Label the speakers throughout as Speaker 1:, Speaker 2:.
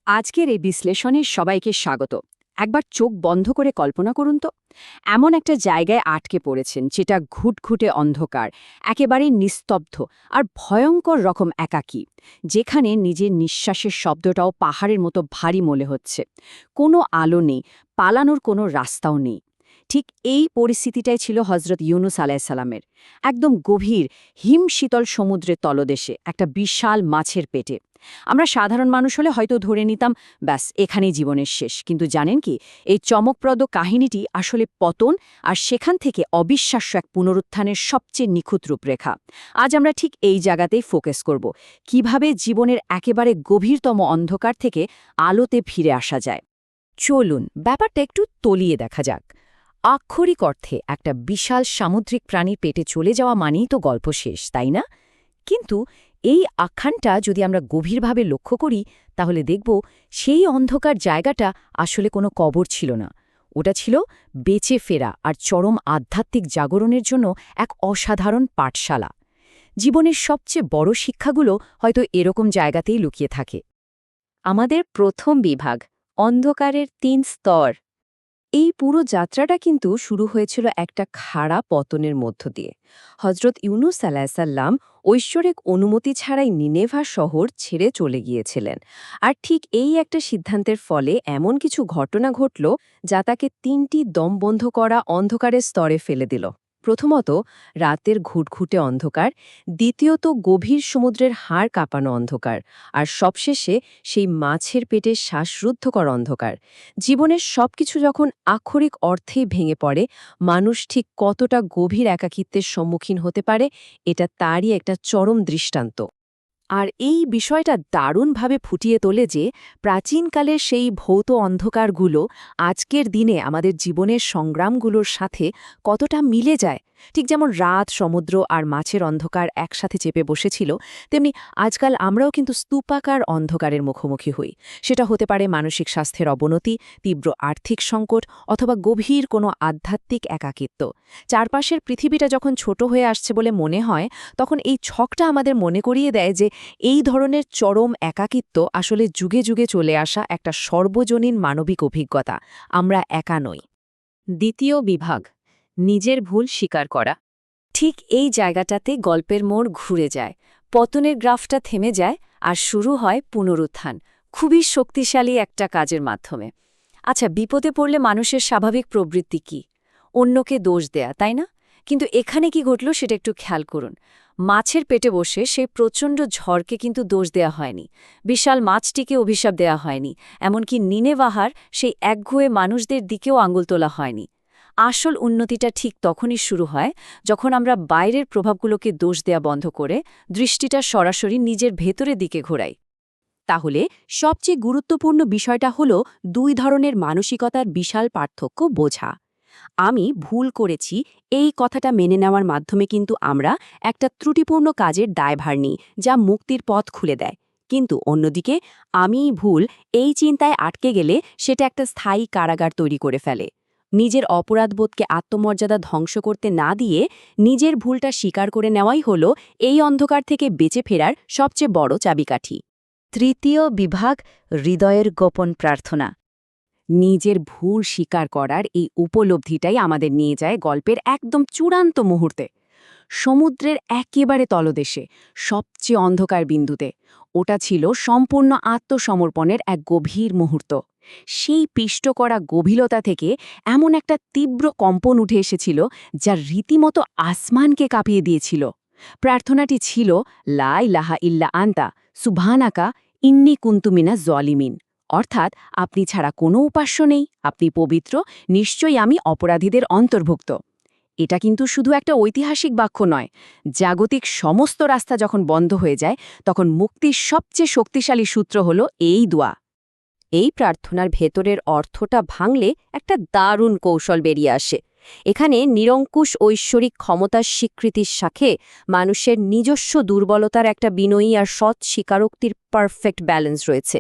Speaker 1: আজকের এই বিশ্লেষণে সবাইকে স্বাগত। একবার চোখ বন্ধ করে কল্পনা করুন তো, এমন একটা জায়গায় আটকে পড়েছেন যেটা ঘুটঘুটে অন্ধকার, একেবারেই নিস্তব্ধ আর ভয়ঙ্কর রকম একাকী, যেখানে নিজের নিঃশ্বাসের শব্দটাও পাহাড়ের মতো ভারী মনে হচ্ছে। কোনো আলো নেই, পালানোর কোনো রাস্তাও নেই। ঠিক এই পরিস্থিতিটাই ছিল হজরত ইউনুস আলাইসাল্লামের, একদম গভীর হিমশীতল সমুদ্রের তলদেশে একটা বিশাল মাছের পেটে। আমরা সাধারণ মানুষ হলে হয়তো ধরে নিতাম ব্যাস এখানেই জীবনের শেষ, কিন্তু জানেন কি, এই চমকপ্রদ কাহিনীটি আসলে পতন আর সেখান থেকে অবিশ্বাস্য এক পুনরুত্থানের সবচেয়ে নিখুঁত রূপরেখা। আজ আমরা ঠিক এই জায়গাতেই ফোকাস করব, কিভাবে জীবনের একেবারে গভীরতম অন্ধকার থেকে আলোতে ফিরে আসা যায়। চলুন ব্যাপারটা একটু তলিয়ে দেখা যাক। আক্ষরিক অর্থে একটা বিশাল সামুদ্রিক প্রাণীর পেটে চলে যাওয়া মানেই তো গল্প শেষ, তাই না? কিন্তু এই আখ্যানটা যদি আমরা গভীরভাবে লক্ষ্য করি, তাহলে দেখব সেই অন্ধকার জায়গাটা আসলে কোনো কবর ছিল না। ওটা ছিল বেঁচে ফেরা আর চরম আধ্যাত্মিক জাগরণের জন্য এক অসাধারণ পাঠশালা। জীবনের সবচেয়ে বড় শিক্ষাগুলো হয়তো এরকম জায়গাতেই লুকিয়ে থাকে। আমাদের প্রথম বিভাগ, অন্ধকারের ৩ স্তর। এই পুরো যাত্রাটা কিন্তু শুরু হয়েছিল একটা খাড়া পতনের মধ্য দিয়ে। হজরত ইউনুস আলাইসাল্লাম ঐশ্বরিক অনুমতি ছাড়াই নিনেভা শহর ছেড়ে চলে গিয়েছিলেন। আর ঠিক এই একটা সিদ্ধান্তের ফলে এমন কিছু ঘটনা ঘটল যা তাকে ৩টি দমবন্ধ করা অন্ধকারের স্তরে ফেলে দিল। প্রথমত, রাতের ঘুটঘুটে অন্ধকার। দ্বিতীয়ত, গভীর সমুদ্রের হাড় কাঁপানো অন্ধকার। আর সবশেষে সেই মাছের পেটে শ্বাসরুদ্ধকর অন্ধকার। জীবনের সবকিছু যখন আক্ষরিক অর্থেই ভেঙে পড়ে, মানুষ ঠিক কতটা গভীর একাকিত্বের সম্মুখীন হতে পারে, এটা তারই একটা চরম দৃষ্টান্ত। আর এই বিষয়টা দারুণভাবে ফুটিয়ে তোলে যে প্রাচীনকালের সেই ভৌত অন্ধকারগুলো আজকের দিনে আমাদের জীবনের সংগ্রামগুলোর সাথে কতটা মিলে যায়। ঠিক যেমন রাত, সমুদ্র আর মাছের অন্ধকার একসাথে চেপে বসেছিল, তেমনি আজকাল আমরাও কিন্তু স্তূপাকার অন্ধকারের মুখোমুখি হই। সেটা হতে পারে মানসিক স্বাস্থ্যের অবনতি, তীব্র আর্থিক সংকট অথবা গভীর কোনো আধ্যাত্মিক একাকিত্ব। চারপাশের পৃথিবীটা যখন ছোট হয়ে আসছে বলে মনে হয়, তখন এই ছকটা আমাদের মনে করিয়ে দেয় যে এই ধরনের চরম একাকিত্ব আসলে যুগে যুগে চলে আসা একটা সর্বজনীন মানবিক অভিজ্ঞতা। আমরা একা নই। দ্বিতীয় বিভাগ, নিজের ভুল স্বীকার করা। ঠিক এই জায়গাটাতে গল্পের মোড় ঘুরে যায়। পতনের গ্রাফটা থেমে যায় আর শুরু হয় পুনরুত্থান, খুবই শক্তিশালী একটা কাজের মাধ্যমে। আচ্ছা, বিপদে পড়লে মানুষের স্বাভাবিক প্রবৃত্তি কি? অন্যকে দোষ দেয়া, তাই না? কিন্তু এখানে কি ঘটল সেটা একটু খেয়াল করুন। মাছের পেটে বসে সেই প্রচণ্ড ঝড়কে কিন্তু দোষ দেয়া হয়নি, বিশাল মাছটিকে অভিশাপ দেয়া হয়নি, এমনকি নিনেভাহার সেই একগুঁয়ে মানুষদের দিকেও আঙুল তোলা হয়নি। আসল উন্নতিটা ঠিক তখনই শুরু হয় যখন আমরা বাইরের প্রভাবগুলোকে দোষ দেয়া বন্ধ করে দৃষ্টিটা সরাসরি নিজের ভেতরের দিকে ঘোরাই। তাহলে সবচেয়ে গুরুত্বপূর্ণ বিষয়টা হলো ২ ধরনের মানসিকতার বিশাল পার্থক্য বোঝা। আমি ভুল করেছি এই কথাটা মেনে নেওয়ার মাধ্যমে কিন্তু আমরা একটা ত্রুটিপূর্ণ কাজের দায়ভার নিই, যা মুক্তির পথ খুলে দেয়। কিন্তু অন্যদিকে আমিই ভুল এই চিন্তায় আটকে গেলে সেটা একটা স্থায়ী কারাগার তৈরি করে ফেলে। নিজের অপরাধবোধকে আত্মমর্যাদা ধ্বংস করতে না দিয়ে নিজের ভুলটা স্বীকার করে নেওয়াই হলো এই অন্ধকার থেকে বেঁচে ফেরার সবচেয়ে বড় চাবিকাঠি। তৃতীয় বিভাগ, হৃদয়ের গোপন প্রার্থনা। নিজের ভুল স্বীকার করার এই উপলব্ধিটাই আমাদের নিয়ে যায় গল্পের একদম চূড়ান্ত মুহূর্তে, সমুদ্রের একেবারে তলদেশে, সবচেয়ে অন্ধকার বিন্দুতে। ওটা ছিল সম্পূর্ণ আত্মসমর্পণের এক গভীর মুহূর্ত। সেই পিষ্ট করা গভীরতা থেকে এমন একটা তীব্র কম্পন উঠে এসেছিল যা রীতিমতো আসমানকে কাঁপিয়ে দিয়েছিল। প্রার্থনাটি ছিল, লা ইলাহা ইল্লা আনতা সুবহানাকা ইন্নী কুনতু মিনাজ জালিমিন। অর্থাৎ, আপনি ছাড়া কোনো উপাস্য নেই, আপনি পবিত্র, নিশ্চয়ই আমি অপরাধীদের অন্তর্ভুক্ত। এটা কিন্তু শুধু একটা ঐতিহাসিক বাক্য নয়। জাগতিক সমস্ত রাস্তা যখন বন্ধ হয়ে যায়, তখন মুক্তির সবচেয়ে শক্তিশালী সূত্র হল এই দোয়া। এই প্রার্থনার ভেতরের অর্থটা ভাঙলে একটা দারুণ কৌশল বেরিয়ে আসে। এখানে নিরঙ্কুশ ঐশ্বরিক ক্ষমতার স্বীকৃতির সাথে মানুষের নিজস্ব দুর্বলতার একটা বিনয়ী আর সৎ স্বীকারোক্তির পারফেক্ট ব্যালেন্স রয়েছে।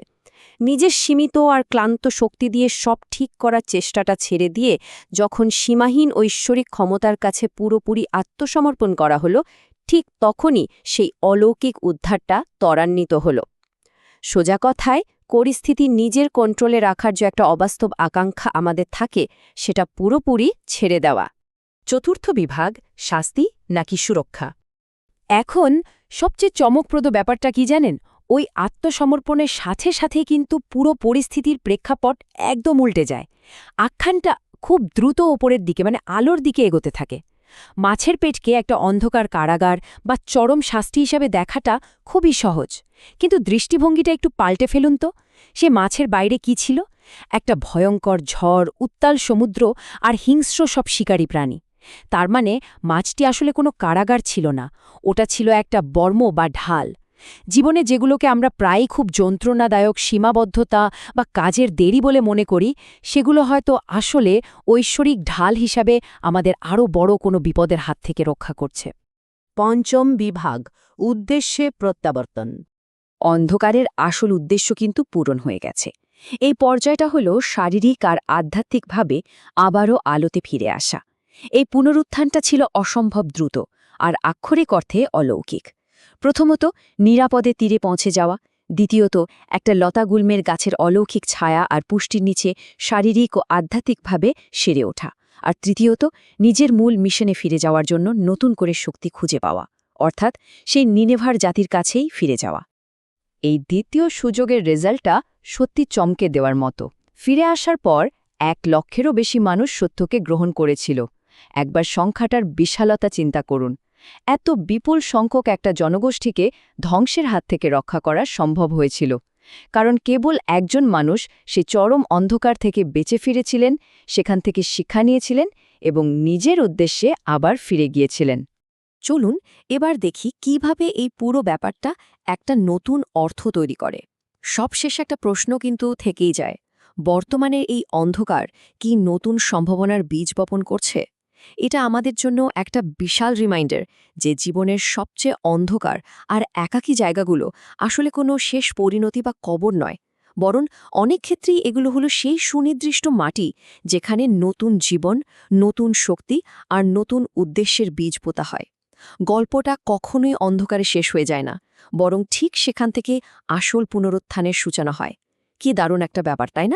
Speaker 1: নিজের সীমিত আর ক্লান্ত শক্তি দিয়ে সব ঠিক করার চেষ্টাটা ছেড়ে দিয়ে যখন সীমাহীন ঐশ্বরিক ক্ষমতার কাছে পুরোপুরি আত্মসমর্পণ করা হলো, ঠিক তখনই সেই অলৌকিক উদ্ধারটা ত্বরান্বিত হল। সোজা কথায়, পরিস্থিতি নিজের কন্ট্রোলে রাখার যে একটা অবাস্তব আকাঙ্ক্ষা আমাদের থাকে সেটা পুরোপুরি ছেড়ে দেওয়া। চতুর্থ বিভাগ, শাস্তি নাকি সুরক্ষা। এখন সবচেয়ে চমকপ্রদ ব্যাপারটা কি জানেন? ওই আত্মসমর্পণের সাথে সাথে কিন্তু পুরো পরিস্থিতির প্রেক্ষাপট একদম উল্টে যায়। আখ্যানটা খুব দ্রুত ওপরের দিকে আলোর দিকে এগোতে থাকে। মাছের পেটকে একটা অন্ধকার কারাগার বা চরম শাস্তি হিসাবে দেখাটা খুবই সহজ, কিন্তু দৃষ্টিভঙ্গিটা একটু পাল্টে ফেলুন তো। সে মাছের বাইরে কি ছিল? একটা ভয়ঙ্কর ঝড়, উত্তাল সমুদ্র আর হিংস্র সব শিকারী প্রাণী। তার মাছটি আসলে কোনো কারাগার ছিল না, ওটা ছিল একটা বর্ম বা ঢাল। জীবনে যেগুলোকে আমরা প্রায়ই খুব যন্ত্রণাদায়ক সীমাবদ্ধতা বা কাজের দেরি বলে মনে করি, সেগুলো হয়তো আসলে ঐশ্বরিক ঢাল হিসাবে আমাদের আরও বড় কোনো বিপদের হাত থেকে রক্ষা করছে। পঞ্চম বিভাগ, উদ্দেশ্যে প্রত্যাবর্তন। অন্ধকারের আসল উদ্দেশ্য কিন্তু পূরণ হয়ে গেছে। এই পর্যায়টা হল শারীরিক আর আধ্যাত্মিকভাবে আবারও আলোতে ফিরে আসা। এই পুনরুত্থানটা ছিল অসম্ভব দ্রুত আর আক্ষরিক অর্থে অলৌকিক। প্রথমত, নিরাপদে তীরে পৌঁছে যাওয়া। দ্বিতীয়ত, একটা লতাগুল্মের গাছের অলৌকিক ছায়া আর পুষ্টির নিচে শারীরিক ও আধ্যাত্মিকভাবে সেরে ওঠা। আর তৃতীয়ত, নিজের মূল মিশনে ফিরে যাওয়ার জন্য নতুন করে শক্তি খুঁজে পাওয়া, অর্থাৎ সেই নিনেভার জাতির কাছেই ফিরে যাওয়া। এই দ্বিতীয় সুযোগের রেজাল্টটা সত্যি চমকে দেওয়ার মতো। ফিরে আসার পর 1 লক্ষেরও বেশি মানুষ সত্যকে গ্রহণ করেছিল। একবার সংখ্যাটার বিশালতা চিন্তা করুন। এত বিপুল সংখ্যক একটা জনগোষ্ঠীকে ধ্বংসের হাত থেকে রক্ষা করা সম্ভব হয়েছিল, কারণ কেবল একজন মানুষ সে চরম অন্ধকার থেকে বেঁচে ফিরেছিলেন, সেখান থেকে শিক্ষা নিয়েছিলেন এবং নিজের উদ্দেশ্যে আবার ফিরে গিয়েছিলেন। চলুন এবার দেখি কিভাবে এই পুরো ব্যাপারটা একটা নতুন অর্থ তৈরি করে। সবশেষে একটা প্রশ্ন কিন্তু থেকেই যায়, বর্তমানের এই অন্ধকার কি নতুন সম্ভাবনার বীজ বপন করছে? এটা আমাদের জন্য একটা বিশাল রিমাইন্ডার যে জীবনের সবচেয়ে অন্ধকার আর একাকী জায়গাগুলো আসলে কোনো শেষ পরিণতি বা কবর নয়, বরং অনেক ক্ষেত্রেই এগুলো হলো সেই সুনির্দিষ্ট মাটি যেখানে নতুন জীবন, নতুন শক্তি আর নতুন উদ্দেশ্যের বীজ পোতা হয়। গল্পটা কখনোই অন্ধকারে শেষ হয়ে যায় না, বরং ঠিক সেখান থেকে আসল পুনরুত্থানের সূচনা হয়। কি দারুণ একটা ব্যাপার, তাই না?